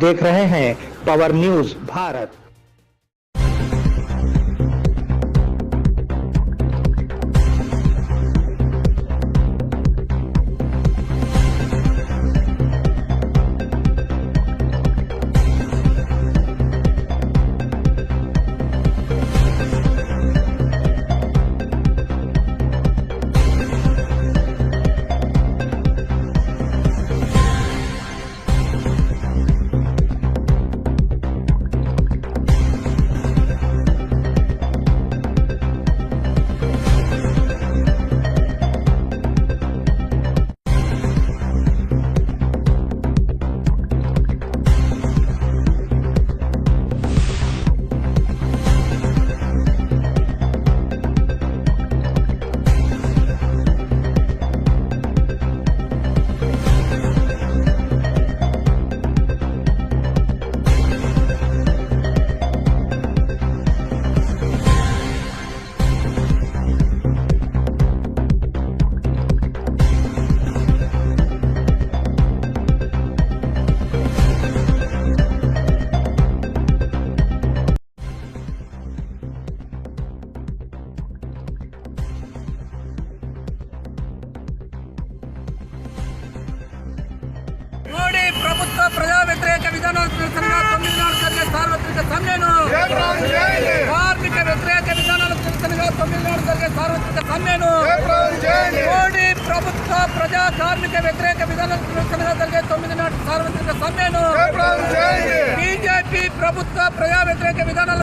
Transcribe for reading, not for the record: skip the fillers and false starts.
देख रहे हैं पावर न्यूज भारत। మోడీ ప్రభుత్వ ప్రజా వ్యతిరేక విధానాలకు నిరసనగా 9 నాడు జరిగే సార్వత్రిక సమ్మెను, కార్మిక వ్యతిరేక విధానాలకు నిరసనగా 9 నాడు జరిగే సార్వత్రిక సమ్మెను, మోడీ ప్రభుత్వ ప్రజా కార్మిక వ్యతిరేక విధానాలకు నిరసనగా జరిగే 9 నాడు సార్వత్రిక సమ్మెను, బీజేపీ ప్రభుత్వ ప్రజా వ్యతిరేక విధానాల